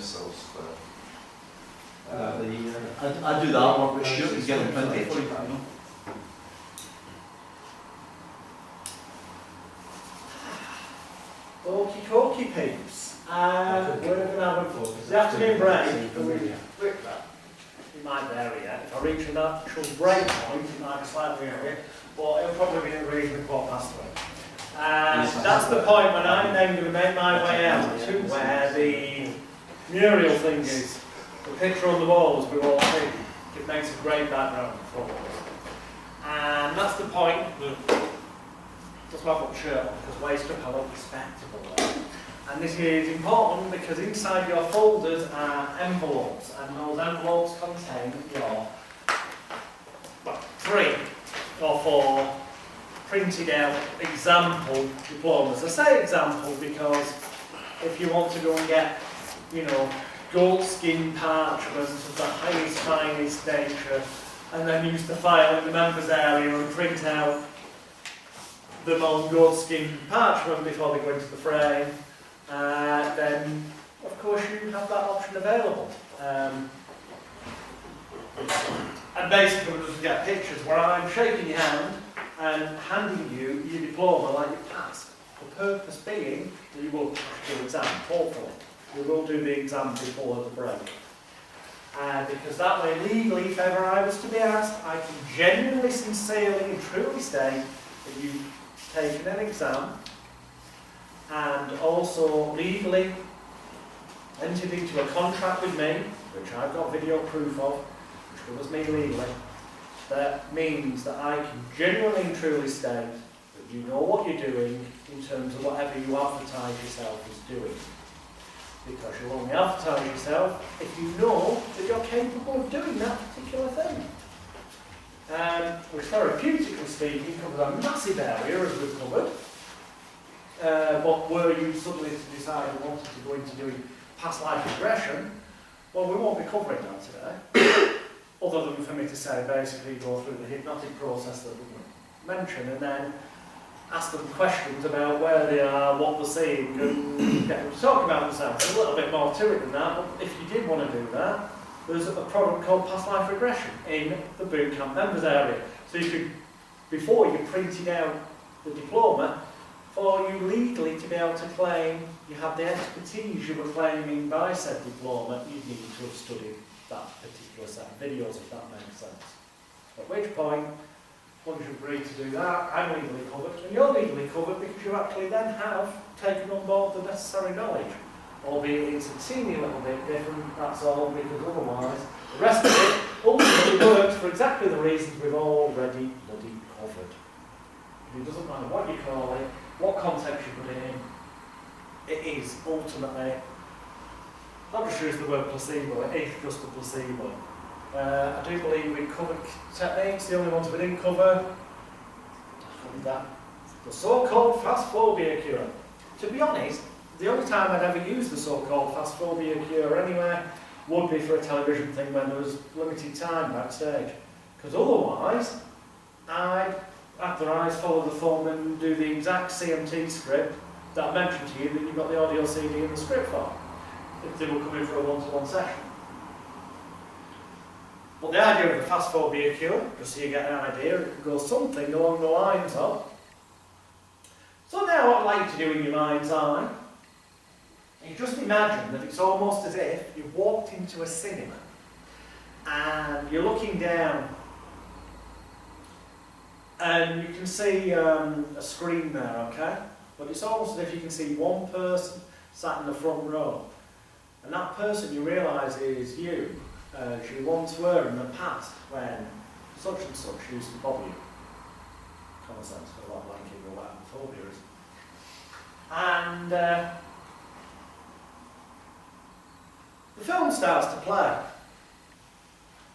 yourselves for... I do that one, but Stuart is getting plenty for it, you know. Okie dokie peeps. We're going to have the afternoon break. It might vary yet. If I reach an actual break point, it might be slightly earlier, but it'll probably be in the region of 3:15. That's the point when I'm then going to make my way out to where the mural thing is. The picture on the wall, as we all see, it makes a great background for us. And that's the point. That's why I've got the shirt on, because waist up I look respectable there. And this is important because inside your folders are envelopes, and those envelopes contain your 3 or 4 printed out example diplomas. I say example because if you want to go and get, you know, gold skin parchment of the highest, finest nature, and then use the file in the members area and print out them on gold skin parchment before they go into the frame, then of course you have that option available. And basically we're just get pictures where I'm shaking your hand and handing you your diploma like you passed. The purpose being that you will pass your exam, hopefully. We will do the exam before the break. Because that way, legally, if ever I was to be asked, I can genuinely, sincerely and truly state that you've taken an exam and also legally entered into a contract with me, which I've got video proof of, which covers me legally. That means that I can genuinely and truly state that you know what you're doing in terms of whatever you advertise yourself as doing. Because you'll only advertise yourself if you know that you're capable of doing that particular thing. Which therapeutically speaking covers a massive area, as we've covered. But were you suddenly to decide you wanted to go into doing past life regression, well, we won't be covering that today. Other than for me to say, basically go through the hypnotic process that we mentioned, and then ask them questions about where they are, what they're seeing, and get them to talk about themselves. There's a little bit more to it than that, but if you did want to do that, there's a product called Past Life Regression in the bootcamp members area. So you could, before you printed out the diploma, for you legally to be able to claim you have the expertise you were claiming by said diploma, you need to have studied that particular set of videos, if that makes sense. At which point, once you agree to do that, I'm legally covered, and you're legally covered because you actually then have taken on board the necessary knowledge. Albeit it's a teeny little bit different, that's all, because otherwise the rest of it ultimately works for exactly the reasons we've already bloody covered. It doesn't matter what you call it, what context you put it in, it is ultimately, I'll just use the word placebo, it is just a placebo. I do believe we covered techniques, the only ones we didn't cover, that the so-called fast phobia cure. To be honest, the only time I'd ever use the so-called fast phobia cure anywhere would be for a television thing when there was limited time backstage. Because otherwise, I'd have their eyes follow the thumb and do the exact CMT script that I mentioned to you that you've got the audio CD and the script for, if they were coming for a one-to-one session. But the idea of the fast phobia cure, just so you get an idea, it goes something along the lines of, so now what I'd like you to do in your mind's eye, you just imagine that it's almost as if you've walked into a cinema and you're looking down and you can see a screen there, okay? But it's almost as if you can see one person sat in the front row, and that person you realise is you, as you once were in the past when such and such used to bother you. Common sense for what blanking or what phobia is. And the film starts to play,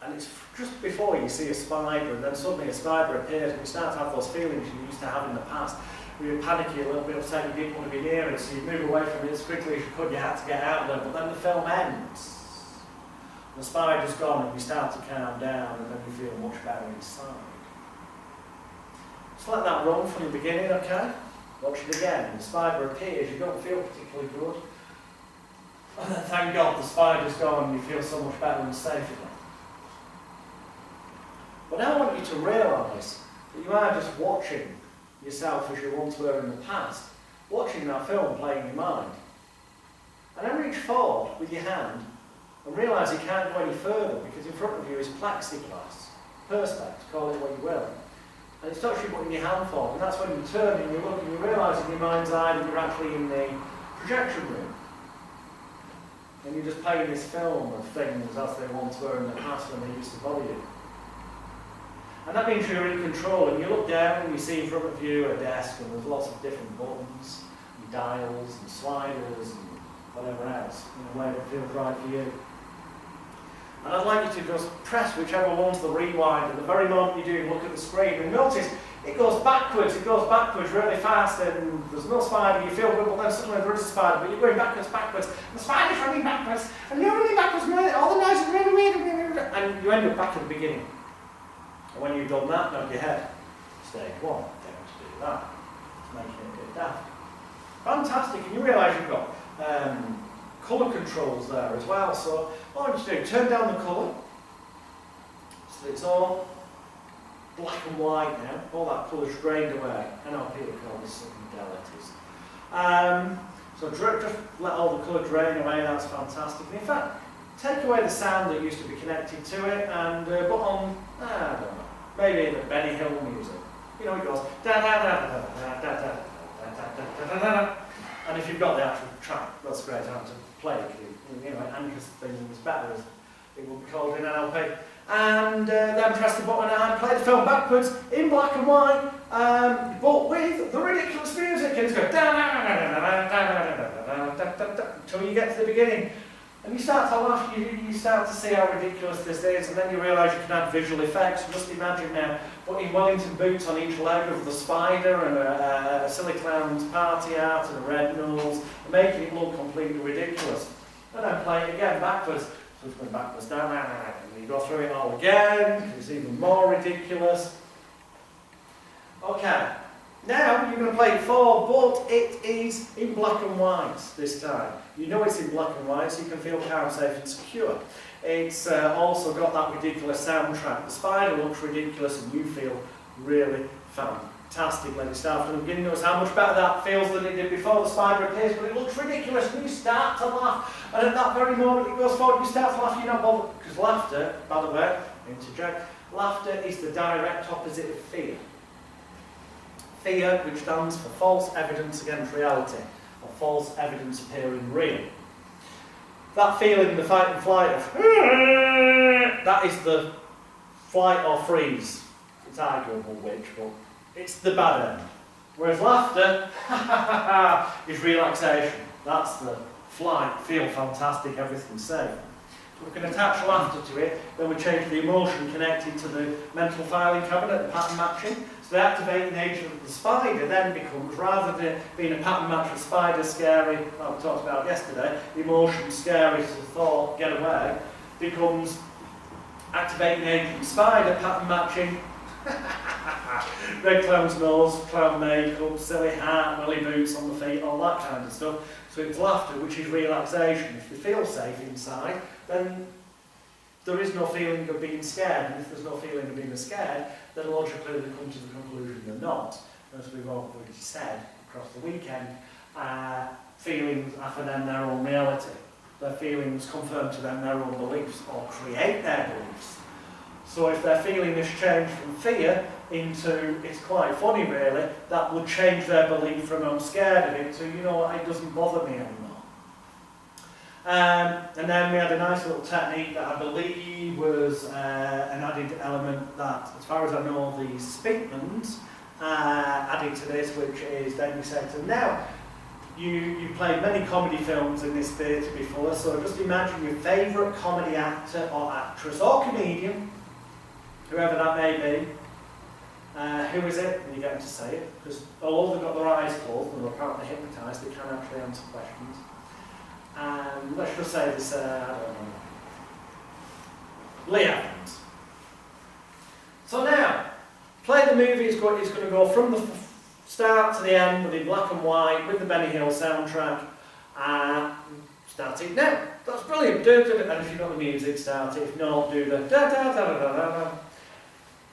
and it's just before you see a spider, and then suddenly a spider appears, and you start to have those feelings you used to have in the past. You were panicky, a little bit upset, you didn't want to be near it, so you move away from it as quickly as you could, you had to get out of there, but then the film ends. The spider's gone, and you start to calm down, and then you feel much better inside. Just let that run from the beginning, okay? Watch it again, the spider appears, you don't feel particularly good. And then thank God the spider's gone and you feel so much better and safe again. But now I want you to realise that you are just watching yourself as you once were in the past, watching that film play in your mind. And then reach forward with your hand and realise you can't go any further because in front of you is plexiglass, perspex, call it what you will. And it stops you putting your hand forward, and that's when you turn and you look and you realise in your mind's eye that you're actually in the projection room. And you're just playing this film of things as they once were in the past when they used to bother you. And that means you're in control, and you look down and you see in front of you a desk and there's lots of different buttons, and dials and sliders and whatever else in a way that feels right for you. And I'd like you to just press whichever one's the rewind, and the very moment you do, look at the screen and notice it goes backwards really fast, and there's no spider, you feel good, but then suddenly there is a spider, but you're going backwards, and the spider's running backwards, and you're running backwards, and all the noise is really weird, and you end up back at the beginning. And when you've done that, nod your head. Stage one, don't do that. It's making it a bit daft. Fantastic, and you realise you've got colour controls there as well. So what I want you to do, turn down the colour, so it's all black and white now, all that colour's drained away. I know people call this psychedelics. So just let all the colour drain away, that's fantastic. And in fact, take away the sound that used to be connected to it and put on, I don't know, maybe the Benny Hill music. You know, it goes da da da da da da da da da da da. And if you've got the actual track, that's a great time to play. You know, it anchors things better, as it would be called in an LP. And then press the button and play the film backwards in black and white, but with the ridiculous music. And it's going da da da da da da da da da da until you get to the beginning. And you start to laugh, you start to see how ridiculous this is, and then you realise you can add visual effects. Just imagine now putting Wellington boots on each leg of the spider and a silly clown's party hat and a red nose, and making it look completely ridiculous. And then play it again backwards. So it's going backwards, down, and you go through it all again, because it's even more ridiculous. Okay, now you're going to play it forward, but it is in black and white this time. You know it's in black and white, so you can feel calm, safe and secure. It's also got that ridiculous soundtrack. The spider looks ridiculous and you feel really fantastic when it starts from the beginning. Notice how much better that feels than it did before the spider appears, but it looks ridiculous and you start to laugh. And at that very moment it goes forward, you start to laugh, you're not bothered. Because laughter, by the way, interject, laughter is the direct opposite of fear. Fear, which stands for false evidence against reality, or false evidence appearing real. That feeling, the fight and flight of, that is the flight or freeze. It's arguable which, but it's the bad end. Whereas laughter is relaxation. That's the flight, feel fantastic, everything's safe. So we can attach laughter to it, then we change the emotion connected to the mental filing cabinet, the pattern matching. So the activating agent of the spider then becomes, rather than being a pattern match with spider scary, like we talked about yesterday, the emotion scary to the thought, get away, becomes activating agent spider, pattern matching, red clown's nose, clown makeup, silly hat, willy boots on the feet, all that kind of stuff. So it's laughter, which is relaxation. If you feel safe inside, then there is no feeling of being scared. And if there's no feeling of being scared, then logically they come to the conclusion you're not. As we've already said across the weekend, feelings are for them their own reality. Their feelings confirm to them their own beliefs or create their beliefs. So if their feeling is changed from fear into, it's quite funny really, that would change their belief from I'm scared of it to, you know what, it doesn't bother me anymore. And then we had a nice little technique that I believe was an added element that, as far as I know, the Speakmans added to this, which is then you say to them, now, you've played many comedy films in this theatre before, so just imagine your favourite comedy actor or actress or comedian, whoever that may be. Who is it? And you get them to say it, because although they've got their eyes closed and they're apparently hypnotised, they can actually answer questions. And let's just say this, I don't know, Lee Evans. So now, play the movie, it's going to go from the start to the end with in black and white, with the Benny Hill soundtrack. Start it now. That's brilliant. Do, do, do. And if you've got the music, start it. If not, do the da da da da da da da.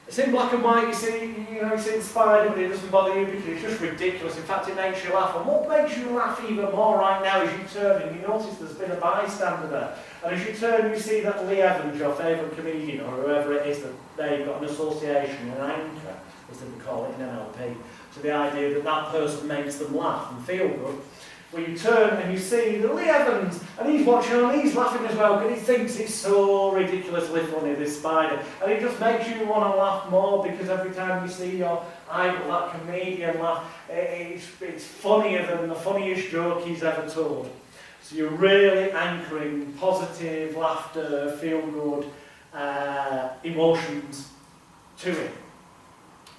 It's in black and white, you see the spider, but it doesn't bother you because it's just ridiculous. In fact, it makes you laugh. And what makes you laugh even more right now is you turn and you notice there's been a bystander there. And as you turn, you see that Lee Evans, your favourite comedian, or whoever it is, that they've got an association, an anchor, as they would call it in NLP, to the idea that that person makes them laugh and feel good. Well, you turn and you see the Lee Evans, and he's watching and he's laughing as well, because he thinks it's so ridiculously funny, this spider. And it just makes you want to laugh more, because every time you see your idol, that comedian, laugh, it's funnier than the funniest joke he's ever told. So you're really anchoring positive, laughter, feel-good emotions to it.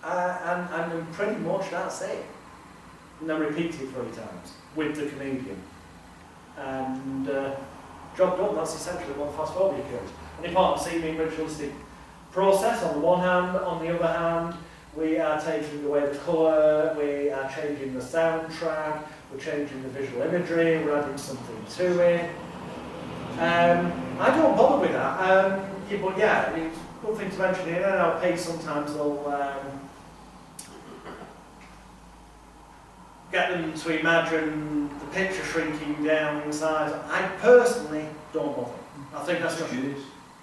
And pretty much that's it. And then repeat it 3 times with the comedian. And job done, that's essentially what fast phobia occurs. An important seeming ritualistic process on the one hand. On the other hand, we are taking away the colour, we are changing the soundtrack, we're changing the visual imagery, we're adding something to it. I don't bother with that, but yeah, it's a good thing to mention here. NLP sometimes they'll get them to imagine the picture shrinking down inside. I personally don't bother. I think that's not.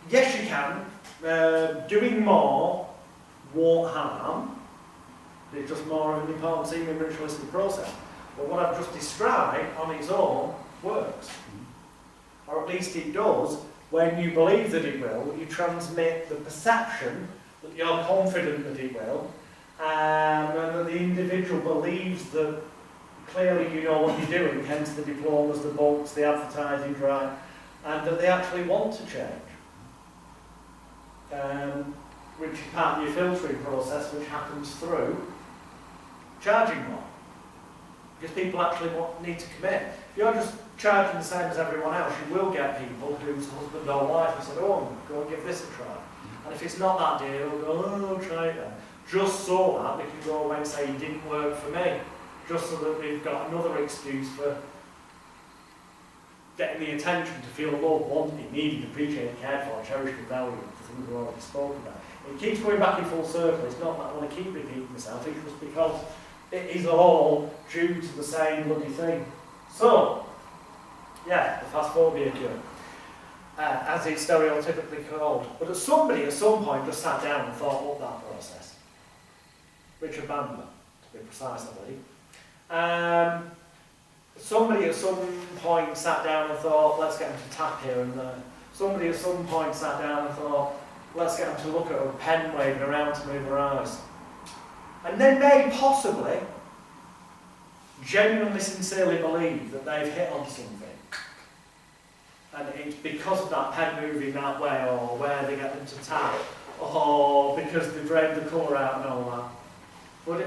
Yes, you can. Doing more won't harm. It's just more of an important seeming ritualistic process. But what I've just described on its own works. Or at least it does when you believe that it will. You transmit the perception that you're confident that it will, and that the individual believes that clearly you know what you're doing, hence the diplomas, the books, the advertising drive, and that they actually want to change. Which is part of your filtering process, which happens through charging more. Because people actually need to commit. If you're just charging the same as everyone else, you will get people whose husband or wife has said, oh, go and give this a try. And if it's not that deal, they'll go, oh, try it then. Just so that they can go away and say, it didn't work for me. Just so that we've got another excuse for getting the attention to feel loved, wanted, needed, appreciated, cared for, cherished and valued, the things we've already spoken about. It keeps going back in full circle. It's not that I want to keep repeating myself, it's just because it is all due to the same bloody thing. So, yeah, the fast phobia cure, as it's stereotypically called. But somebody at some point just sat down and thought up that process. Richard Bandler, to be precise, I believe. Somebody at some point sat down and thought, let's get them to tap here and there. Somebody at some point sat down and thought, let's get them to look at a pen waving around to move their eyes. And they may possibly genuinely, sincerely believe that they've hit on something. And it's because of that pen moving that way, or where they get them to tap, or because they drained the colour out and all that. But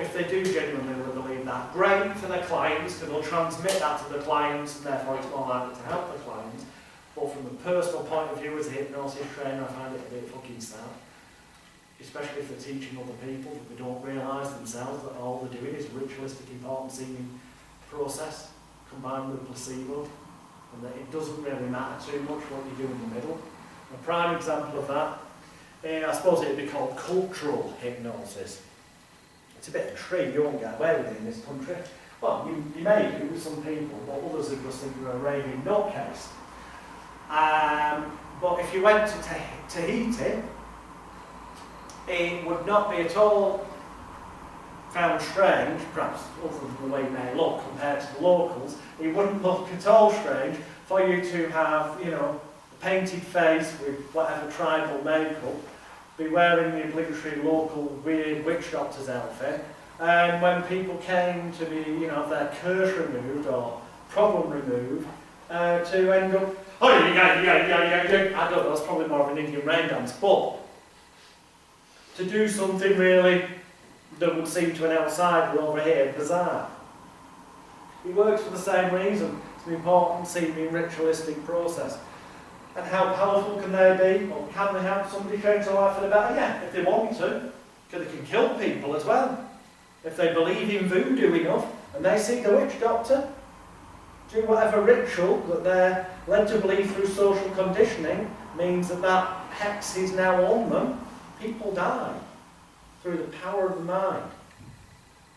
if they do genuinely believe that, great for their clients, because they'll transmit that to the clients, and therefore it's more likely to help the clients. But from the personal point of view as a hypnosis trainer, I find it a bit fucking sad. Especially if they're teaching other people that they don't realise themselves that all they're doing is a ritualistic, important seeming process combined with placebo, and that it doesn't really matter too much what you do in the middle. A prime example of that, I suppose it would be called cultural hypnosis. It's a bit of a tree, you won't get away with it in this country. Well, you may do with some people, but others would just think you're a raving nutcase. But if you went to Tahiti, it would not be at all found strange, perhaps other than the way it may look compared to the locals, it wouldn't look at all strange for you to have, a painted face with whatever tribal makeup, be wearing the obligatory local weird witch doctor's outfit, and when people came to be, have their curse removed or problem removed, to end up, I don't know, that's probably more of an Indian rain dance, but to do something really that would seem to an outsider over here bizarre. It works for the same reason. It's an important seeming ritualistic process. And how powerful can they be? Or can they help somebody change their life for the better? Yeah, if they want to. Because they can kill people as well. If they believe in voodoo enough and they see the witch doctor, do whatever ritual that they're led to believe through social conditioning means that that hex is now on them, people die through the power of the mind.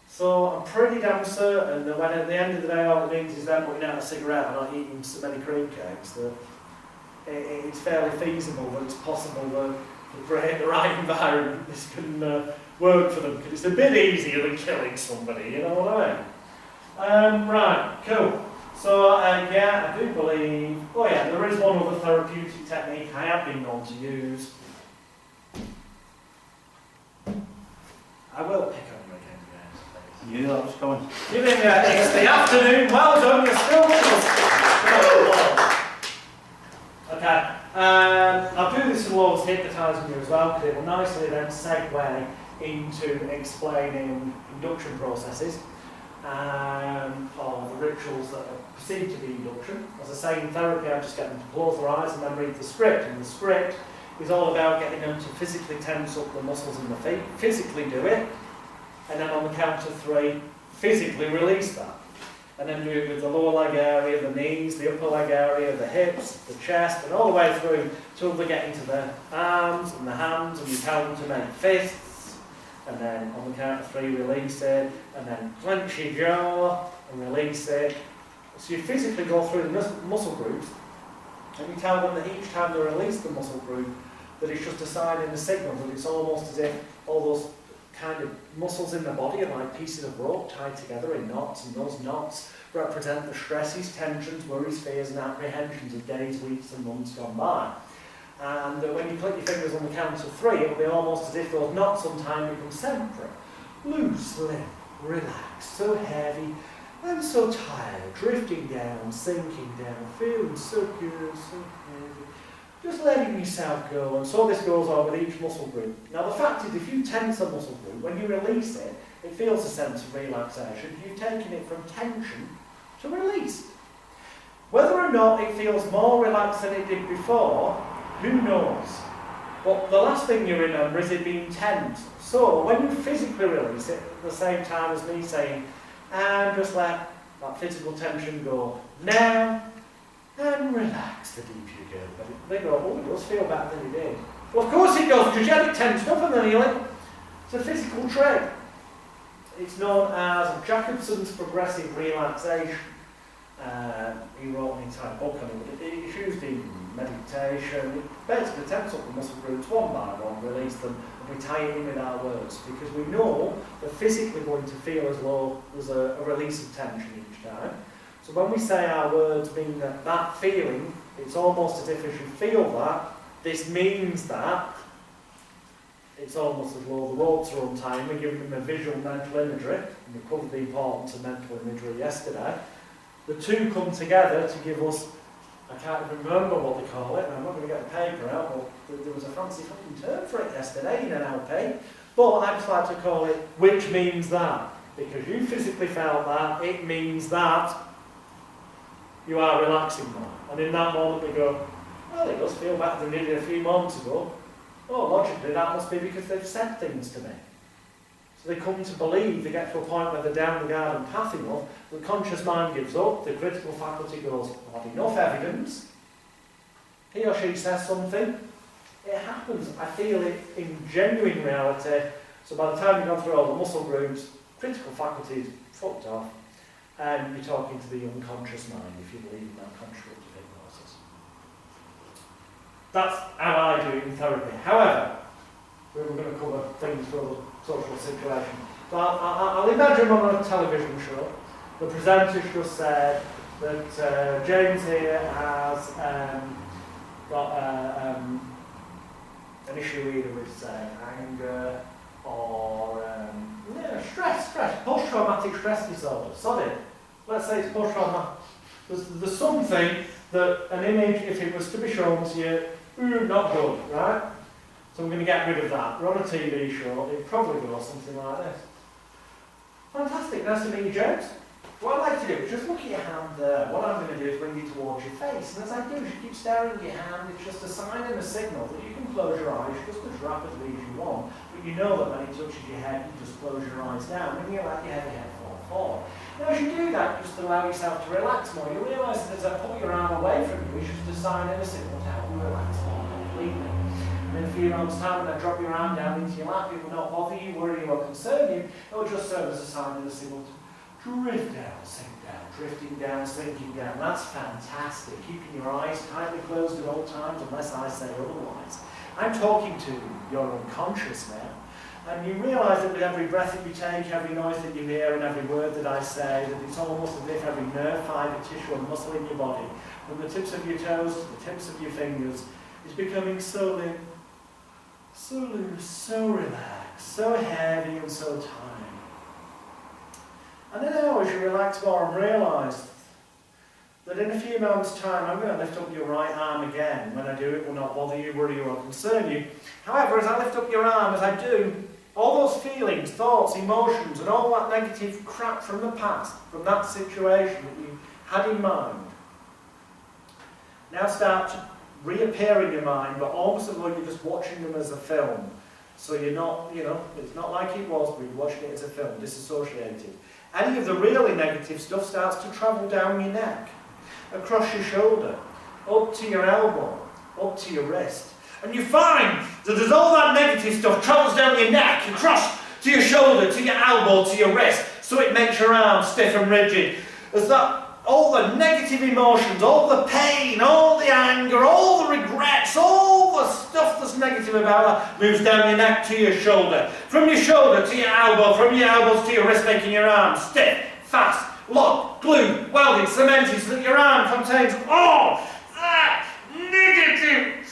So I'm pretty damn certain that when at the end of the day all it means is them putting out a cigarette and not eating so many cream cakes, that it's fairly feasible that it's possible that to create the right environment this can work for them, because it's a bit easier than killing somebody, you know what I mean? Right, cool. So yeah, I do believe, oh yeah, there is one other therapeutic technique I have been known to use. I will pick on you again, guys. Yeah, that was coming. Giving it's the afternoon, well done, you're still with us. Okay, I'll do this as well as hypnotising you as well, because it will nicely then segue into explaining induction processes or the rituals that are perceived to be induction. As I say in therapy, I just get them to close their eyes and then read the script, and the script is all about getting them to physically tense up the muscles in the feet, physically do it, and then on the count of 3, physically release that. And then do it with the lower leg area, the knees, the upper leg area, the hips, the chest, and all the way through till they get into the arms and the hands, and you tell them to make fists, and then on the count of 3 release it, and then clench your jaw and release it. So you physically go through the muscle groups, and you tell them that each time they release the muscle group, that it's just a sign in the signal, that it's almost as if all those kind of muscles in the body are like pieces of rope tied together in knots, and those knots represent the stresses, tensions, worries, fears and apprehensions of days, weeks and months gone by. And when you click your fingers on the count of 3, it will be almost as if those knots on time become centric. Loose, limp, relaxed, so heavy and so tired, drifting down, sinking down, feeling so good, so heavy. Just letting yourself go, and so this goes on with each muscle group. Now the fact is, if you tense a muscle group, when you release it, it feels a sense of relaxation. You've taken it from tension to release. Whether or not it feels more relaxed than it did before, who knows? But the last thing you remember is it being tense. So when you physically release it, at the same time as me saying, and just let that physical tension go now, and relax the deeper you go. But they go, oh, it does feel better than it did. Well, of course it does, because you had it tensed up and then healing. It's a physical trick. It's known as Jacobson's progressive relaxation. He wrote an entire book on it. It's used in meditation. It basically tense up the muscle groups one by one, release them, and we tie it in with our words, because we know they're physically going to feel as though there's a release of tension each time. So when we say our words mean that feeling, it's almost as if you feel that, this means that, it's almost as though the ropes are untying. We're giving them a visual mental imagery, and we covered the importance of mental imagery yesterday. The two come together to give us, I can't even remember what they call it, and I'm not going to get the paper out, but there was a fancy fucking term for it yesterday in NLP, but I just like to call it, which means that. Because you physically felt that, it means that you are relaxing more. And in that moment we go, well, it does feel better than it did a few moments ago. Oh, logically that must be because they've said things to me. So they come to believe, they get to a point where they're down the garden path enough, the conscious mind gives up, the critical faculty goes, I've had enough evidence. He or she says something, it happens. I feel it in genuine reality. So by the time you've gone through all the muscle groups, critical faculty is fucked off, and you're talking to the unconscious mind if you believe in that constructive hypnosis. That's how I do it in therapy. However, we were going to cover things for the social situation. So I'll imagine on a television show, the presenters just said that James here has got an issue either with anger or stress, post-traumatic stress disorder. Sorry, let's say it's post-traumatic. There's something that an image, if it was to be shown to you, not good, right? So I'm going to get rid of that. We're on a TV show, it'd probably go something like this. Fantastic, nice to meet you, James. What I'd like to do is just look at your hand there. What I'm going to do is bring you towards your face. And as I do, you keep staring at your hand. It's just a sign and a signal that you can close your eyes just as rapidly as you want. But you know that when it touches your head, you just close your eyes down and you let your heavy head fall forward. Now as you do that, just allow yourself to relax more. You realise that as I pull your arm away from you, it's just a sign and a signal to help you relax more completely. And in a few moments' time, when I drop your arm down into your lap, it will not bother you, worry you, or concern you. It will just serve as a sign and a signal to drift down, sink down, drifting down, sinking down. That's fantastic. Keeping your eyes tightly closed at all times, unless I say otherwise. I'm talking to your unconscious now. And you realise that with every breath that you take, every noise that you hear, and every word that I say, that it's almost as if every nerve, fibre, tissue, and muscle in your body, from the tips of your toes to the tips of your fingers, is becoming so loose, so relaxed, so heavy, and so tight. And then now, as you relax more and realise that in a few moments' time, I'm going to lift up your right arm again. When I do, it will not bother you, worry you, or concern you. However, as I lift up your arm, as I do, all those feelings, thoughts, emotions, and all that negative crap from the past, from that situation that you had in mind, now start to reappear in your mind, but almost as though you're just watching them as a film. So you're not, it's not like it was, but you're watching it as a film, disassociated. Any of the really negative stuff starts to travel down your neck, across your shoulder, up to your elbow, up to your wrist. And you find that as all that negative stuff travels down your neck, across to your shoulder, to your elbow, to your wrist, so it makes your arm stiff and rigid. As that all the negative emotions, all the pain, all the anger, all the regrets, all the stuff that's negative about that moves down your neck to your shoulder. From your shoulder to your elbow, from your elbows to your wrist, making your arm stiff, fast, locked, glued, welded, cemented, so that your arm contains all that negative.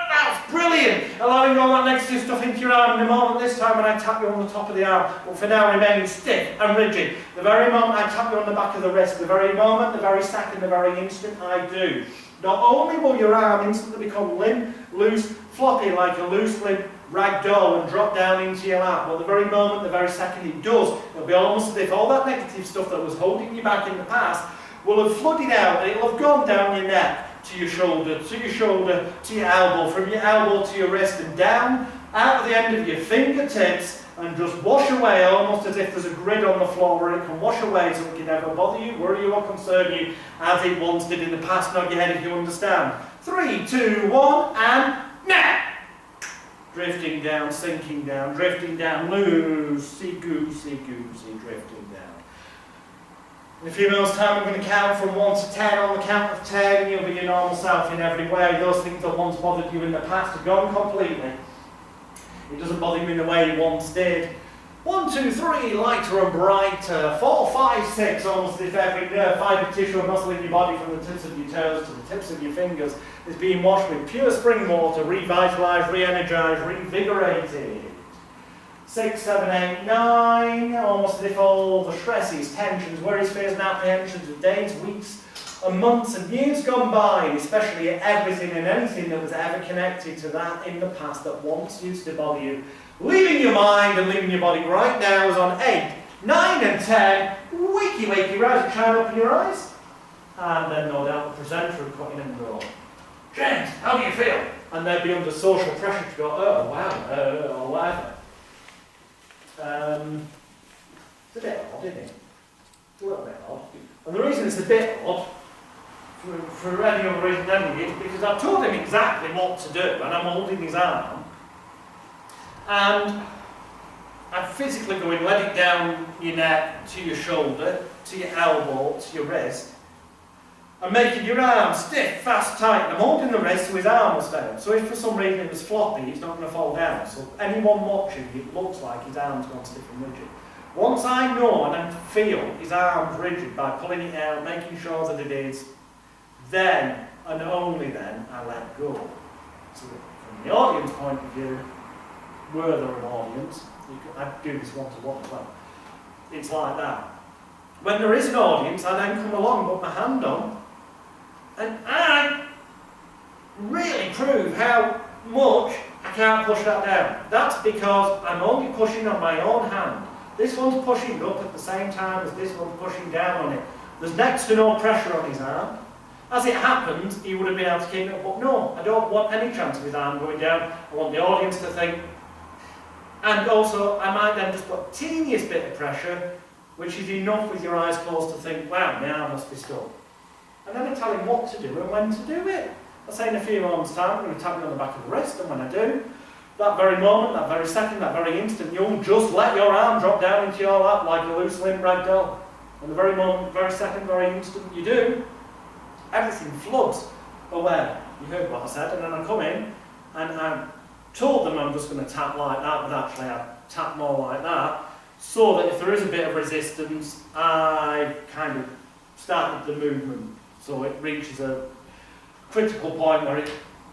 That's brilliant! Allowing all that negative stuff into your arm. In the moment this time when I tap you on the top of the arm, will for now remaining stiff and rigid. The very moment I tap you on the back of the wrist, the very moment, the very second, the very instant I do, not only will your arm instantly become limp, loose, floppy like a loose limp rag doll and drop down into your lap, but the very moment, the very second it does, it'll be almost as if all that negative stuff that was holding you back in the past will have flooded out and it'll have gone down your neck, to your shoulder, to your elbow, from your elbow to your wrist and down, out of the end of your fingertips and just wash away almost as if there's a grid on the floor where it can wash away so it can never bother you, worry you or concern you as it once did in the past. Nod your head if you understand. 3, 2, 1 and now! Drifting down, sinking down, drifting down, loosey-goosey, drifting down. In a few minutes' time, I'm going to count from 1 to 10. On the count of 10, you'll be your normal self in every way. Those things that once bothered you in the past are gone completely. It doesn't bother you in the way you once did. 1, 2, 3, lighter and brighter. 4, 5, 6, almost as if every nerve, fibre, tissue and muscle in your body, from the tips of your toes to the tips of your fingers, is being washed with pure spring water, revitalised, re-energised, revigorated. 6, 7, 8, 9, almost as if all the stresses, tensions, worries, fears and apprehensions of days, weeks and months and years gone by, especially everything and anything that was ever connected to that in the past that once used to bother you, leaving your mind and leaving your body right now is on 8, 9 and 10, wakey, rise and shine, open your eyes, and then no doubt the presenter would cut in and go, James, how do you feel? And they'd be under social pressure to go, oh wow, or whatever. It's a bit odd, isn't it? It's a little bit odd. And the reason it's a bit odd, for any other reason than it, is because I've told him exactly what to do, and I'm holding his arm, and I'm physically going, let it down your neck, to your shoulder, to your elbow, to your wrist, and making your arm stiff, fast, tight, and I'm holding the wrist so his arm was down. So if for some reason it was floppy, it's not going to fall down. So anyone watching, it looks like his arm's gone stiff and rigid. Once I know and I feel his arm's rigid by pulling it out, making sure that it is, then and only then I let go. So from the audience point of view, were there an audience, I do this one-to-one as well. It's like that. When there is an audience, I then come along, put my hand on, and I really prove how much I can't push that down. That's because I'm only pushing on my own hand. This one's pushing up at the same time as this one's pushing down on it. There's next to no pressure on his arm. As it happens, he would have been able to keep it up, but no, I don't want any chance of his arm going down. I want the audience to think, And also, I might then just put a teeniest bit of pressure, which is enough with your eyes closed to think, wow, my arm must be stuck. And then I tell him what to do and when to do it. I say in a few moments' time, I'm going to tap you on the back of the wrist, and when I do, that very moment, that very second, that very instant, you'll just let your arm drop down into your lap like a loose limb rag doll. And the very moment, very second, very instant you do, everything floods away. You heard what I said, and then I come in, and I told them I'm just going to tap like that, but actually I tap more like that, so that if there is a bit of resistance, I kind of started the movement, so it reaches a critical point where it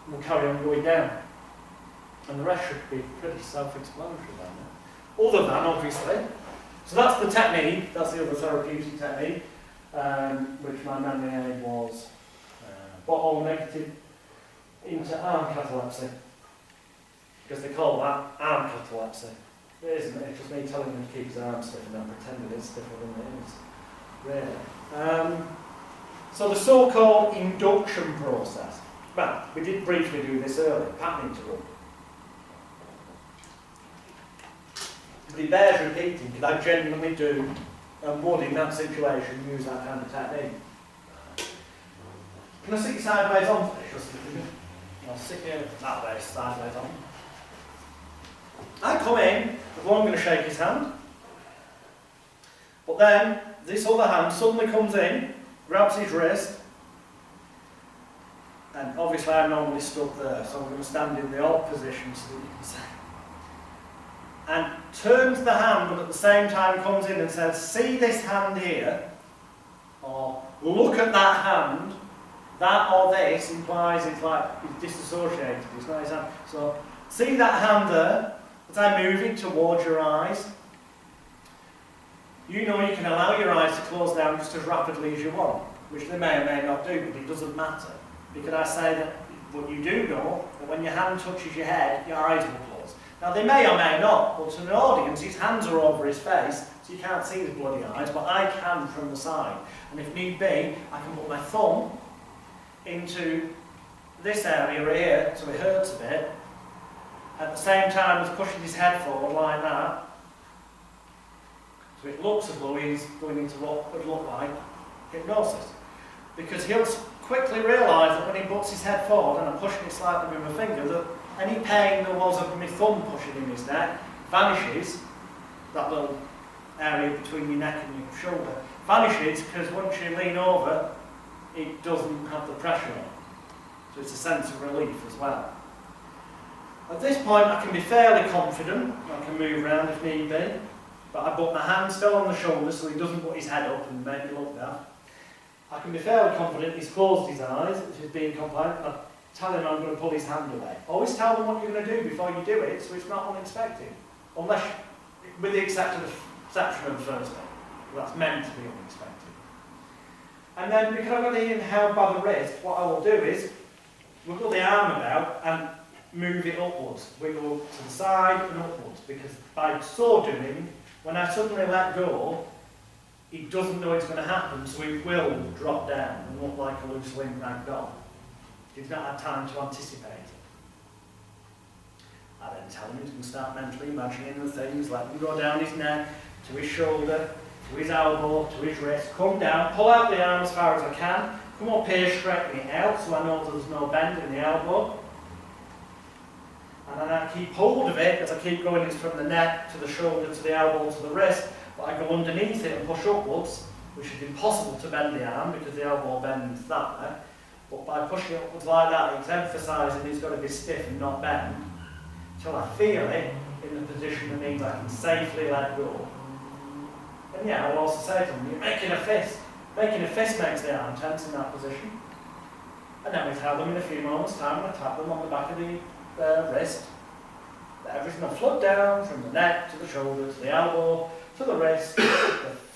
will carry on going down. And the rest should be pretty self-explanatory then. Other than, obviously. So that's the technique, that's the other therapeutic technique, which my memory aid was bottle negative into arm catalepsy. Because they call that arm catalepsy. It isn't, it's just me telling him to keep his arm stiff and then pretending it's stiffer than it is. Really. So the so-called induction process. Well, we did briefly do this earlier, pattern interrupt. But it bears repeating, because I genuinely do, and would in that situation, use that kind of technique. Can I sit you sideways on for this? I'll sit you that way, sideways on. I come in, the one going to shake his hand, but then this other hand suddenly comes in, grabs his wrist, and obviously I'm normally stuck there, so I'm going to stand in the odd position so that you can see. And turns the hand, but at the same time comes in and says, see this hand here, or look at that hand, that or this implies it's like he's disassociated, it's not his hand. So, see that hand there, as I move it towards your eyes, you know you can allow your eyes to close down just as rapidly as you want, which they may or may not do, but it doesn't matter. Because I say that what you do know, that when your hand touches your head, your eyes will close. Now they may or may not, but to an audience, his hands are over his face, so you can't see his bloody eyes, but I can from the side. And if need be, I can put my thumb into this area here, so it hurts a bit, at the same time as pushing his head forward like that. So it looks as though he's going into what would look like hypnosis. Because he'll quickly realise that when he puts his head forward and I'm pushing it slightly with my finger, that any pain there was of my thumb pushing in his neck vanishes. That little area between your neck and your shoulder vanishes, because once you lean over, it doesn't have the pressure on. So it's a sense of relief as well. At this point I can be fairly confident, I can move around if need be, but I put my hand still on the shoulder so he doesn't put his head up and make me look daft. I can be fairly confident he's closed his eyes if he's being compliant. I tell him I'm going to pull his hand away. Always tell them what you're going to do before you do it, so it's not unexpected. Unless, with the exception of the first thing. That's meant to be unexpected. And then, because I've got him held by the wrist, what I will do is wiggle the arm about and move it upwards. Wiggle to the side and upwards, because by so doing, when I suddenly let go, he doesn't know it's going to happen, so he will drop down and look like a loose limb rag doll. He's not had time to anticipate it. I then tell him he's going to start mentally imagining the things, let him go down his neck, to his shoulder, to his elbow, to his wrist, come down, pull out the arm as far as I can, come up here, straighten it out so I know there's no bend in the elbow. And then I keep hold of it as I keep going. It's from the neck to the shoulder to the elbow to the wrist, but I go underneath it and push upwards, which is impossible to bend the arm because the elbow bends that way. But by pushing it upwards like that, it's emphasising it's got to be stiff and not bend, until I feel it in the position that means I can safely let go. And yeah, I will also say to them, you're making a fist. Making a fist makes the arm tense in that position. And then we tell them in a few moments' time, and I tap them on the back of the wrist, that everything will flood down from the neck to the shoulder to the elbow to the wrist. The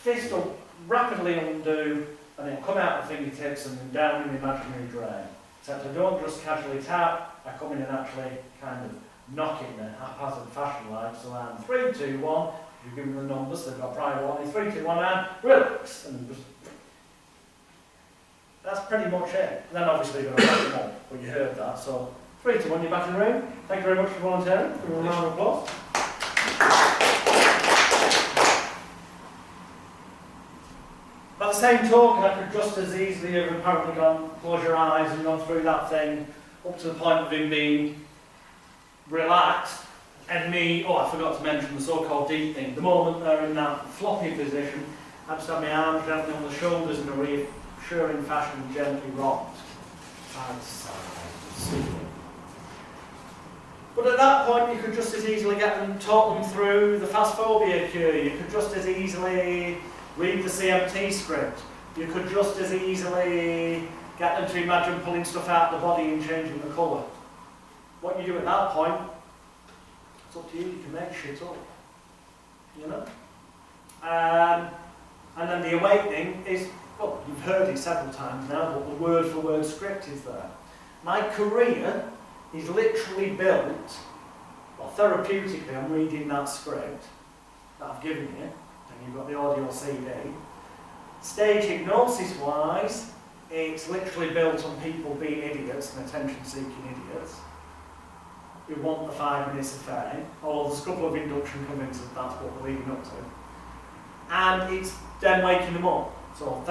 fist will rapidly undo, and it'll come out the fingertips and then down in the imaginary drain. Except I don't just casually tap, I come in and actually kind of knock it in a haphazard fashion like, so I'm 3, 2, 1, you give them the numbers, they've got prior warning, 3, 2, 1, and relax, and just, that's pretty much it. And then obviously you're going to wrap them up, but you heard that, so 3, 2, 1, you're back in the room. Thank you very much for volunteering. Give a round of applause. By the same token, I could just as easily have apparently gone, close your eyes and gone through that thing up to the point of him being relaxed, and me, oh, I forgot to mention the so-called deep thing. The moment they're in that floppy position, I just have my arms gently on the shoulders in a reassuring fashion, gently rocked side to side. But at that point, you could just as easily talk them through the fast phobia cure. You could just as easily read the CMT script. You could just as easily get them to imagine pulling stuff out of the body and changing the colour. What you do at that point, it's up to you. You can make shit up, you know. And then the awakening is, well, you've heard it several times now, but the word-for-word script is there. My career is literally built, well, therapeutically, I'm reading that script that I've given you, and you've got the audio CD. Stage hypnosis-wise, it's literally built on people being idiots and attention-seeking idiots who want the 5 minutes of fame, although there's a couple of induction convinces that's what we're leading up to. And it's then waking them up. So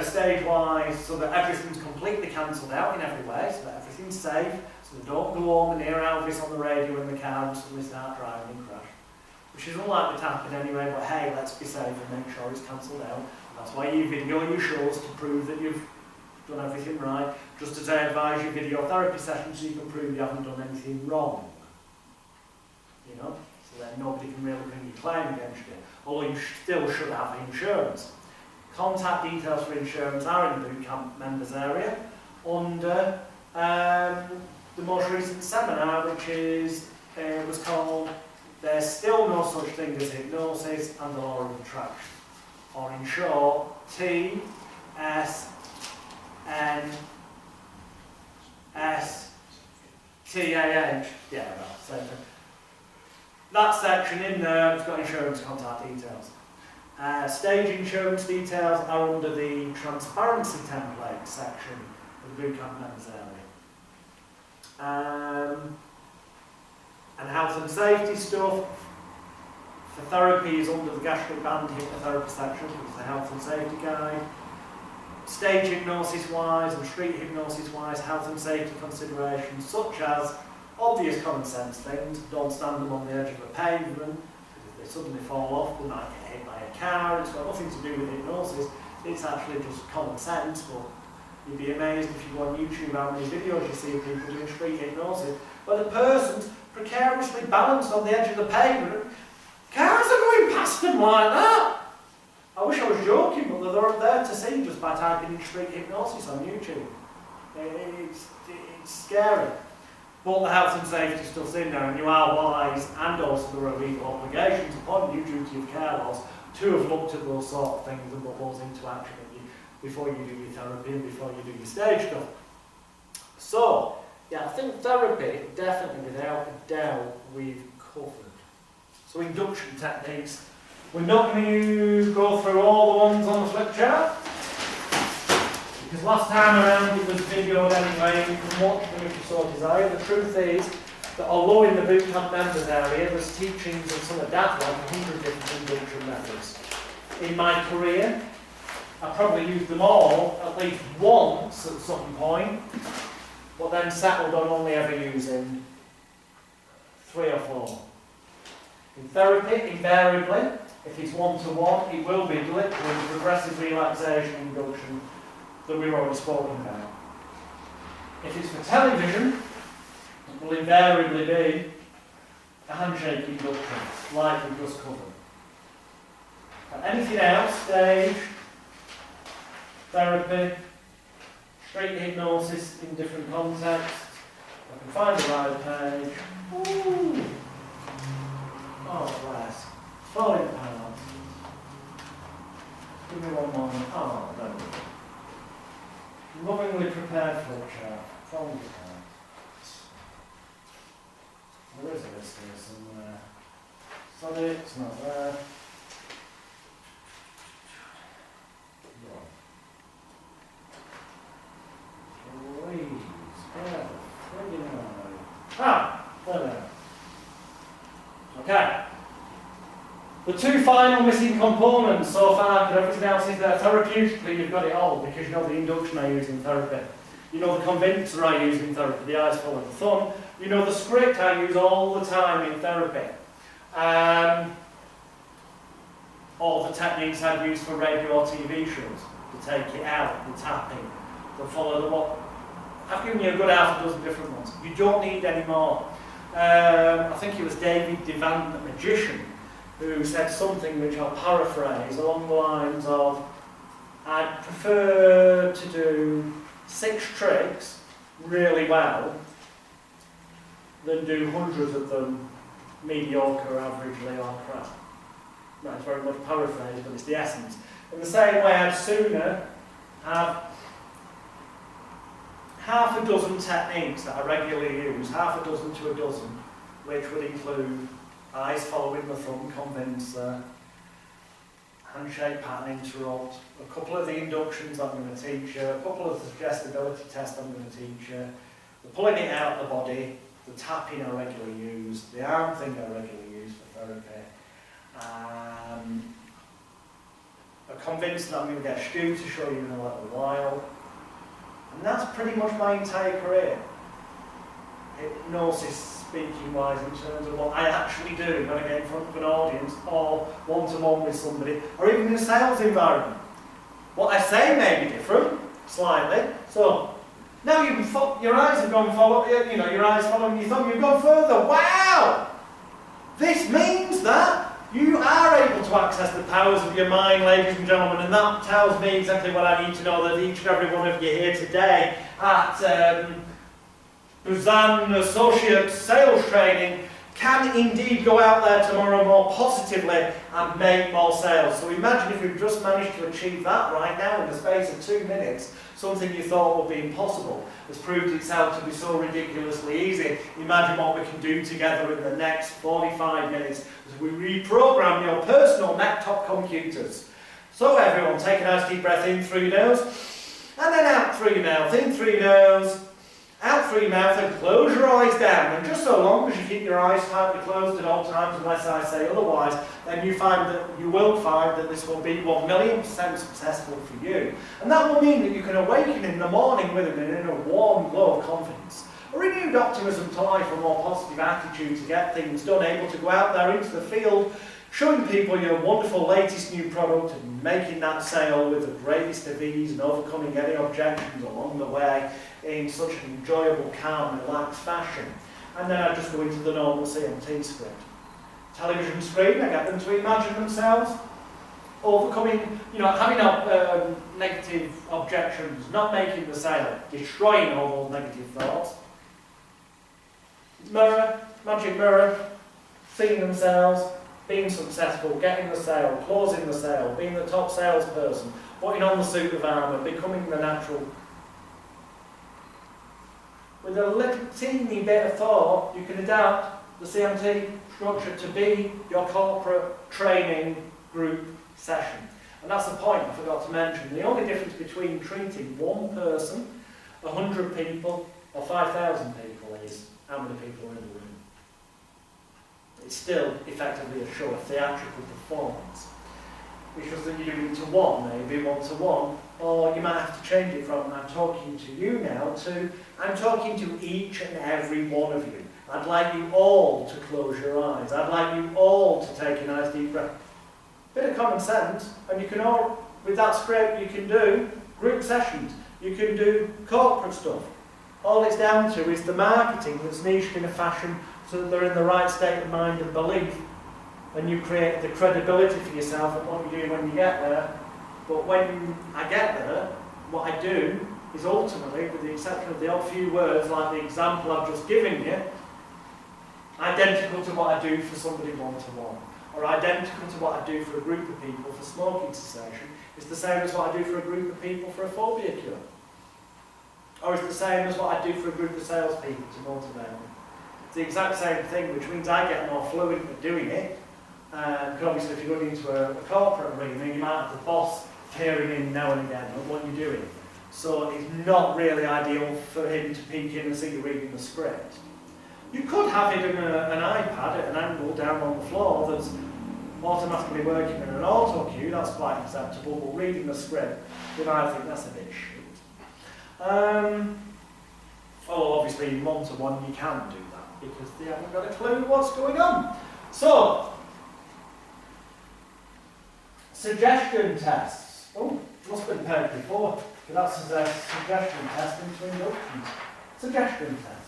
stage-wise, so that everything's completely cancelled out in every way, so that everything's safe, so they don't go home and hear Elvis on the radio in the car and suddenly start driving and crash. Which is unlikely to happen anyway, but hey, let's be safe and make sure it's cancelled out. That's why you video your shows to prove that you've done everything right, just as I advise you video therapy sessions so you can prove you haven't done anything wrong. You know? So then nobody can really bring your claim against you. Although you still should have insurance. Contact details for insurance are in the bootcamp members area under the most recent seminar, which was called There's Still No Such Thing as Hypnosis and the Law of Attraction, or in short, TSNSTAH. Yeah, that's same thing. That section in there has got insurance contact details. Stage insurance details are under the transparency template section of the bootcamp members area. And health and safety stuff for therapy is under the gastric band hypnotherapy section, which is the health and safety guide. Stage hypnosis wise and street hypnosis wise, health and safety considerations such as obvious common sense things: don't stand them on the edge of a pavement, because if they suddenly fall off they might get hit by a car. It's got nothing to do with hypnosis, it's actually just common sense. But you'd be amazed if you go on YouTube how many videos you see of people doing street hypnosis where the person's precariously balanced on the edge of the pavement. Cars are going past them like that. I wish I was joking, but they're there to see just by typing in street hypnosis on YouTube. It's scary. But the health and safety stuff's in there, and you are wise, and also there are legal obligations upon you, duty of care laws, to have looked at those sort of things and put those into action before you do your therapy and before you do your stage stuff. So, yeah, I think therapy, definitely without a doubt, we've covered. So induction techniques. We're not going to go through all the ones on the flip chart, because last time around it was videoed anyway, you can watch them if you so desire. The truth is that although in the bootcamp members area there's teachings of some of that, like 100 different induction methods. In my career, I probably used them all at least once at some point, but then settled on only ever using 3 or 4. In therapy, invariably, if it's one-to-one, it will be literally progressive relaxation induction that we've already spoken about. If it's for television, it will invariably be a handshake induction, like we just covered. But anything else, stage, therapy, street hypnosis in different contexts, I can find the right page. Ooh. Oh, bless. Falling apart. Give me one moment. Oh, there we go. Lovingly prepared flip chart. Falling apart. There is a list here somewhere. Sorry, it's not there. Please, yeah, friggin' hell. Ah, there we are. Okay. The two final missing components so far, because everything else is there. Therapeutically, you've got it all, because you know the induction I use in therapy. You know the convincer I use in therapy, the eyes follow the thumb. You know the script I use all the time in therapy. Or the techniques I've used for radio or TV shows. To take it out, the tapping, the follow the what. I've given you a good half a dozen different ones. You don't need any more. I think it was David Devan, the magician, who said something which I'll paraphrase along the lines of, I'd prefer to do 6 tricks really well than do hundreds of them mediocre, averagely, or crap. That's very much paraphrased, but it's the essence. In the same way, I'd sooner have half a dozen techniques that I regularly use, half a dozen to a dozen, which would include eyes following the thumb, convincer, handshake pattern interrupt, a couple of the inductions I'm going to teach you, a couple of the suggestibility tests I'm going to teach you, the pulling it out of the body, the tapping I regularly use, the arm thing I regularly use for therapy, a convincer that I'm going to get Stu to show you in a little while. And that's pretty much my entire career. Hypnosis speaking wise in terms of what I actually do when I get in front of an audience or one-to-one with somebody or even in a sales environment. What I say may be different, slightly. So now your eyes have gone your eyes following your thumb, you've gone further. Wow! This means that you are able to access the powers of your mind, ladies and gentlemen, and that tells me exactly what I need to know, that each and every one of you here today at Busan Associate Sales Training can indeed go out there tomorrow more positively and make more sales. So imagine if you've just managed to achieve that right now in the space of 2 minutes, something you thought would be impossible has proved itself to be so ridiculously easy. Imagine what we can do together in the next 45 minutes as we reprogram your personal laptop computers. So everyone, take a nice deep breath in through your nose, and then out through your mouth. In through your nose, out through your mouth, and close your eyes down. And just so long as you keep your eyes tightly closed at all times, unless I say otherwise, then you will find that this will be 1,000,000% successful for you. And that will mean that you can awaken in the morning with an inner warm glow of confidence, a renewed optimism to life, a more positive attitude to get things done, able to go out there into the field, showing people your wonderful latest new product and making that sale with the greatest of ease and overcoming any objections along the way in such an enjoyable, calm, relaxed fashion. And then I just go into the normal CMT script. Television screen, I get them to imagine themselves overcoming, having negative objections, not making the sale, destroying all those negative thoughts. Mirror, magic mirror, seeing themselves, being successful, getting the sale, closing the sale, being the top salesperson, putting on the suit of armour, becoming the natural. With a little teeny bit of thought, you can adapt the CMT structure to be your corporate training group session. And that's the point I forgot to mention. The only difference between treating one person, 100 people, or 5,000 people is how many people are in the room. It's still effectively a show, a theatrical performance. Which was that you're doing to one, maybe one-to-one, or you might have to change it from I'm talking to you now to I'm talking to each and every one of you. I'd like you all to close your eyes. I'd like you all to take a nice deep breath. Bit of common sense, and you can all, with that script, you can do group sessions, you can do corporate stuff. All it's down to is the marketing that's niched in a fashion so that they're in the right state of mind and belief, and you create the credibility for yourself and what you do when you get there. But when I get there, what I do is ultimately, with the exception of the odd few words like the example I've just given you, identical to what I do for somebody one-to-one, or identical to what I do for a group of people for smoking cessation. It's the same as what I do for a group of people for a phobia cure. Or it's the same as what I do for a group of salespeople to motivate them. It's the exact same thing, which means I get more fluent at doing it. Because obviously if you're going into a corporate arena, you might have the boss peering in now and again at what you're doing. So it's not really ideal for him to peek in and see you reading the script. You could have it in an iPad at an angle down on the floor that's automatically working in an auto cue, that's quite acceptable, but reading the script, you might think that's a bit shit. Although obviously in one-to-one you can do that, because they haven't got a clue what's going on. So, suggestion tests. Oh, must have been paired before, because that's a suggestion test into inductions. Suggestion test.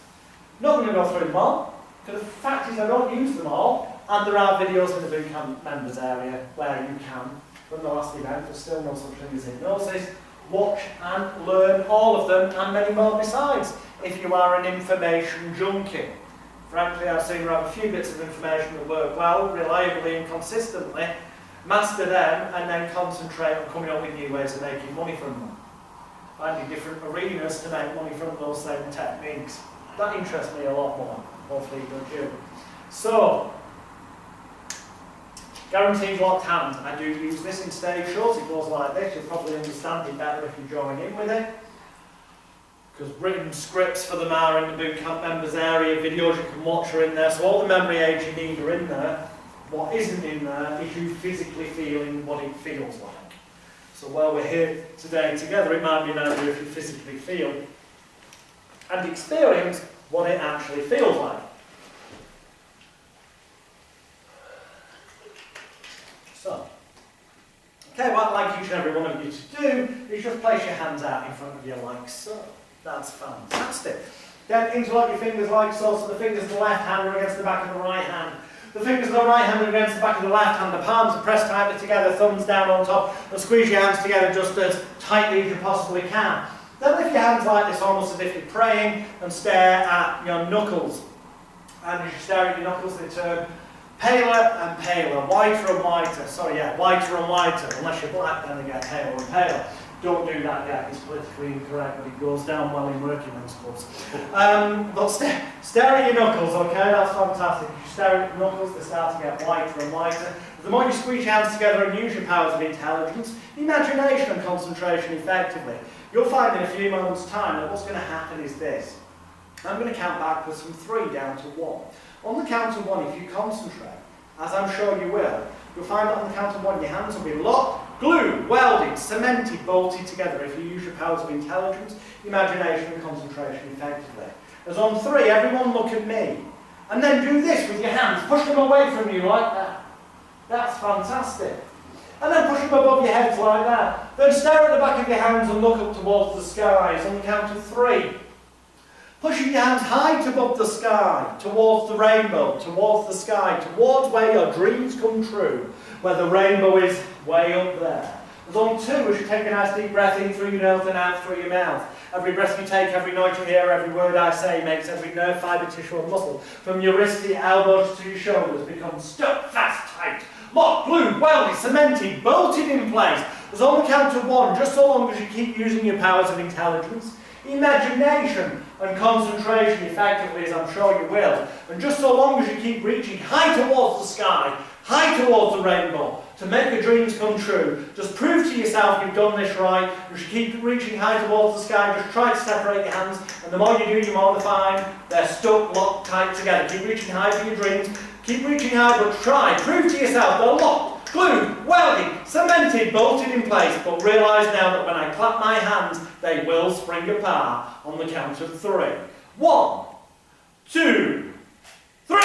Not going to go through them all, because the fact is I don't use them all, and there are videos in the bootcamp members area where you can, from the last event, there's still no such thing as hypnosis, watch and learn all of them, and many more besides, if you are an information junkie. Frankly, I've seen you have a few bits of information that work well, reliably and consistently, master them, and then concentrate on coming up with new ways of making money from them. Finding different arenas to make money from those same techniques. That interests me a lot more, hopefully it does you. So, guaranteed locked hands. I do use this in stage shows. It goes like this. You'll probably understand it better if you join in with it. Because written scripts for them are in the bootcamp members area. Videos you can watch are in there. So all the memory aids you need are in there. What isn't in there is you physically feeling what it feels like. So while we're here today together, it might be an idea if you physically feel and experience what it actually feels like. So, okay, what I'd like each and every one of you to do is just place your hands out in front of you like so. That's fantastic. Then interlock your fingers like so, so the fingers of the left hand are against the back of the right hand. The fingers of the right hand are against the back of the left hand. The palms are pressed tightly together, thumbs down on top, and squeeze your hands together just as tightly as you possibly can. Then lift your hands like this, almost as if you're praying, and stare at your knuckles. And as you stare at your knuckles, they turn paler and paler, whiter and whiter. Sorry, yeah, whiter and whiter. Unless you're black, then they get paler and paler. Don't do that yet, it's politically incorrect, but it goes down well in working men's clubs. But stare at your knuckles, okay? That's fantastic. If you stare at your knuckles, they start to get whiter and whiter. The more you squeeze your hands together and use your powers of intelligence, imagination and concentration effectively, you'll find in a few moments' time that what's going to happen is this. I'm going to count backwards from 3 down to 1. On the count of 1, if you concentrate, as I'm sure you will, you'll find that on the count of 1 your hands will be locked, glued, welded, cemented, bolted together if you use your powers of intelligence, imagination and concentration effectively. As on 3, everyone look at me. And then do this with your hands. Push them away from you like that. That's fantastic. And then push them above your heads like that. Then stare at the back of your hands and look up towards the skies on the count of 3. Pushing your hands high above the sky, towards the rainbow, towards the sky, towards where your dreams come true, where the rainbow is way up there. As on 2, as you take a nice deep breath in through your nose and out through your mouth. Every breath you take, every note you hear, every word I say makes every nerve, fibre, tissue and muscle, from your wrists to your elbows to your shoulders, become stuck fast, tight, locked, glued, welded, cemented, bolted in place. As on the count of 1, just so long as you keep using your powers of intelligence, imagination and concentration effectively, as I'm sure you will, and just so long as you keep reaching high towards the sky, high towards the rainbow, to make your dreams come true, just prove to yourself you've done this right. You should keep reaching high towards the sky, just try to separate your hands, and the more you do, the more they find they're stuck, locked tight together. Keep reaching high for your dreams, keep reaching high, but try, prove to yourself they're locked, glued, welded, cemented, bolted in place, but realise now that when I clap my hands, they will spring apart on the count of 3. 1, 2, 3.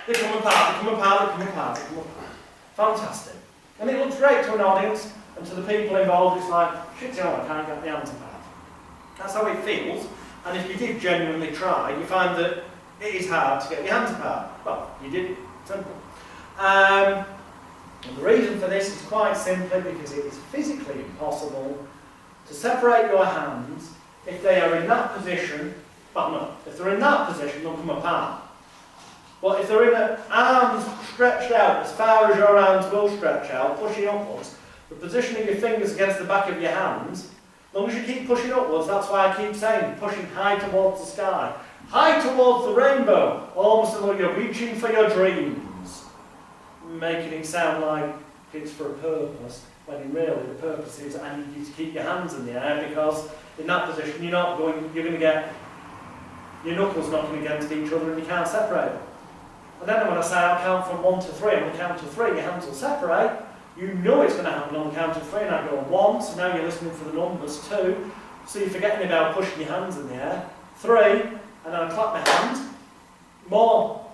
They come apart, they come apart, they come apart, they come apart. Fantastic. And it looks great to an audience, and to the people involved, it's like, shit, you know, I can't get the hands apart. That's how it feels, and if you did genuinely try, you find that it is hard to get your hands apart. Well, you did, simple. And the reason for this is quite simply because it is physically impossible to separate your hands if they are in that position. Well, no, if they're in that position, they'll come apart. But if they're in arms stretched out as far as your arms will stretch out, pushing upwards, the position of your fingers against the back of your hands, as long as you keep pushing upwards, that's why I keep saying pushing high towards the sky, high towards the rainbow, almost as though you're reaching for your dreams, making it sound like it's for a purpose, when really the purpose is I need you to keep your hands in the air, because in that position you're going to get your knuckles knocking against each other and you can't separate them. And then when I say I'll count from 1 to 3, on the count of 3, your hands will separate. You know it's going to happen on the count of 3, and I go 1, so now you're listening for the numbers. 2, so you're forgetting about pushing your hands in the air. 3, and then I clap my hands. More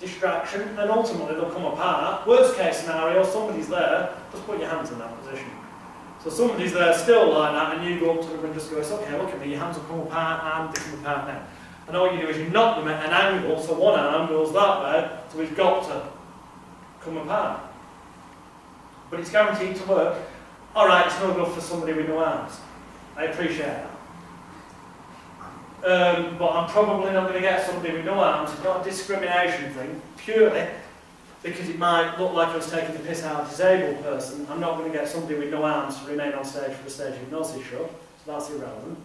distraction, and ultimately they'll come apart. Worst case scenario, somebody's there, just put your hands in that position. So somebody's there still like that, and you go up to them and just go, it's okay, look at me, your hands will come apart, and they come apart now. And all you do is you knock them at an angle, so one arm goes that way, so it's got to come apart. But it's guaranteed to work. Alright, it's no good for somebody with no arms. I appreciate that. But I'm probably not going to get somebody with no arms. It's not a discrimination thing, purely because it might look like I was taking the piss out of a disabled person. I'm not going to get somebody with no arms to remain on stage for the stage hypnosis show, so that's irrelevant.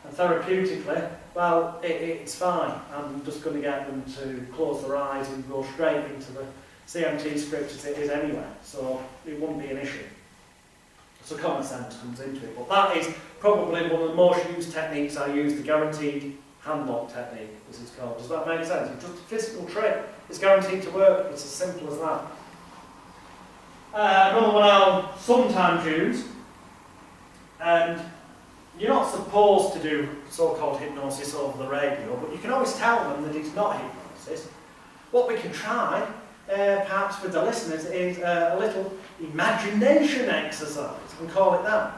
And therapeutically, well, it's fine. I'm just going to get them to close their eyes and go straight into the CMT script as it is anyway, so it wouldn't be an issue. So common sense comes into it, but that is probably one of the most used techniques I use, the guaranteed hand lock technique, as it's called. Does that make sense? It's just a physical trick. It's guaranteed to work. It's as simple as that. Another one I'll sometimes use, and you're not supposed to do so-called hypnosis over the radio, but you can always tell them that it's not hypnosis. What we can try, perhaps with the listeners, is a little imagination exercise, and call it that.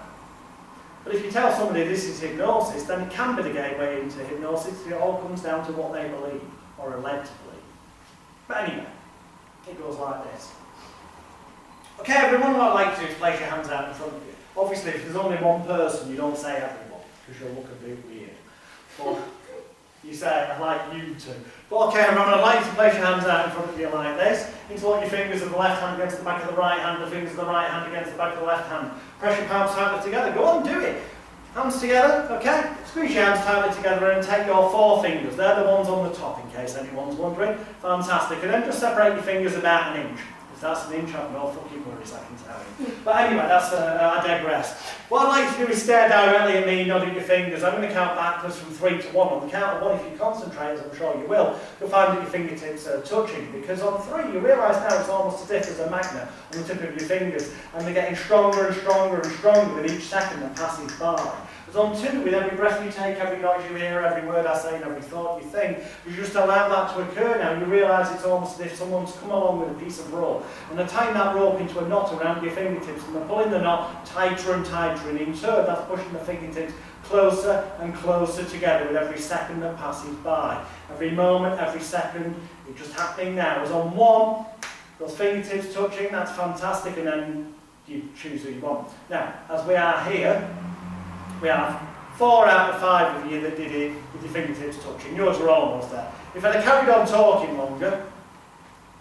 But if you tell somebody this is hypnosis, then it can be the gateway into hypnosis. It all comes down to what they believe, or are led to believe. But anyway, it goes like this. Okay, everyone, what I'd like to do is place your hands out in front of you. Obviously, if there's only one person, you don't say everyone, because you'll look a bit weird. But you say, I'd like you to. But okay, everyone, I'd like you to place your hands out in front of you like this. Interlock your fingers of the left hand against the back of the right hand, the fingers of the right hand against the back of the left hand. Press your palms tightly together. Go on, do it. Hands together, okay? Squeeze your hands tightly together and take your 4 fingers. They're the ones on the top, in case anyone's wondering. Fantastic. And then just separate your fingers about an inch. If that's an inch, I've no fucking worries, I can tell you. But anyway, that's I digress. What I'd like to do is stare directly at me, nodding your fingers. I'm going to count backwards from 3 to 1. On the count of 1, if you concentrate, as I'm sure you will, you'll find that your fingertips are touching. Because on 3, you realise now it's almost as if there's a magnet on the tip of your fingers. And they're getting stronger and stronger and stronger with each second that passes by. As on 2, with every breath you take, every noise you hear, every word I say, and every thought you think, you just allow that to occur now. You realise it's almost as if someone's come along with a piece of rope, and they're tying that rope into a knot around your fingertips, and they're pulling the knot tighter and tighter, and in turn that's pushing the fingertips closer and closer together with every second that passes by. Every moment, every second, it's just happening now. As on 1, those fingertips touching, that's fantastic, and then you choose who you want. Now, as we are here, we have 4 out of 5 of you that did it with your fingertips touching. Yours were almost there. If I'd have carried on talking longer,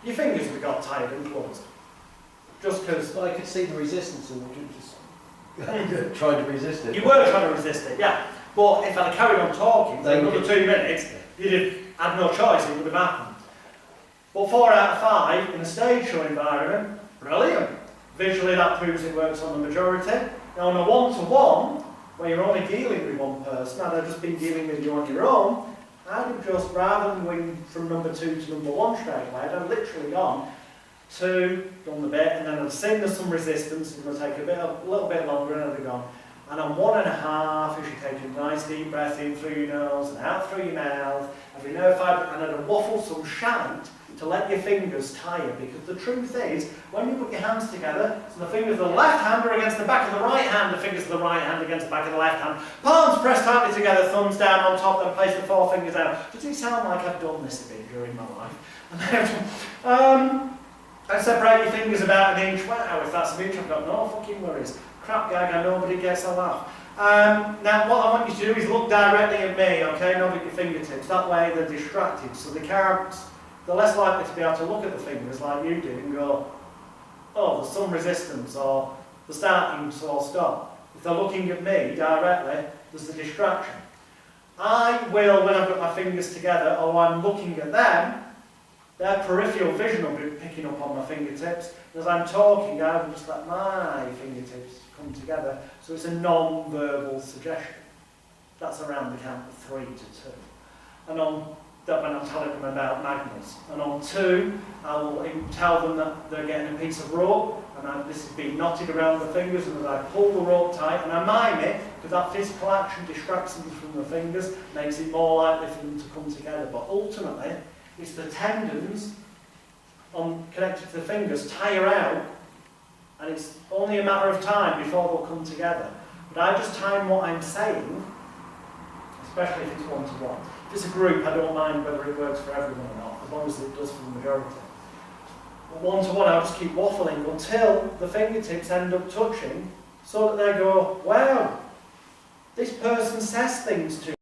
your fingers would have got tired and closed. Just because... Well, I could see the resistance and you just trying to resist it. You were trying to resist it, yeah. But if I'd have carried on talking for another 2 minutes, you'd have had no choice, it would have happened. But 4 out of 5 in a stage show environment, brilliant. Visually that proves it works on the majority. Now on a 1-to-1, where you're only dealing with one person, and I've just been dealing with you on your own, I'd have just, rather than going from number 2 to number 1 straight away, I'd have literally gone 2, done the bit, and then I'd seen there's some resistance, it's going to take a little bit longer, and I'd have gone. And on 1.5, if you take a nice deep breath in through your nose and out through your mouth, every nerve fibre, and I'd have waffled some shite to let your fingers tire, because the truth is, when you put your hands together, so the fingers of the left hand are against the back of the right hand, the fingers of the right hand against the back of the left hand, palms pressed tightly together, thumbs down on top, then place the 4 fingers out. Does it sound like I've done this a bit during my life? And separate your fingers about an inch. Wow, if that's an inch, I've got no fucking worries. Crap gag, I nobody gets a laugh. Now what I want you to do is look directly at me, okay, not at your fingertips. That way they're distracted, so they can't. They're less likely to be able to look at the fingers like you did and go, oh, there's some resistance, or they're starting to stop. If they're looking at me directly, there's the distraction. I will, when I've got my fingers together, or I'm looking at them, their peripheral vision will be picking up on my fingertips. As I'm talking, I will just let my fingertips come together, so it's a non-verbal suggestion. That's around the count of 3 to 2. And on that when I'm telling them about magnets. And on 2, I will tell them that they're getting a piece of rope, and this is being knotted around the fingers, and as I pull the rope tight, and I mime it, because that physical action distracts them from the fingers, makes it more likely for them to come together. But ultimately, it's the tendons connected to the fingers tire out, and it's only a matter of time before they'll come together. But I just time what I'm saying, especially if it's one-to-one. If it's a group, I don't mind whether it works for everyone or not, as long as it does for the majority. But one-to-one, I'll just keep waffling until the fingertips end up touching, so that they go, wow, this person says things to me.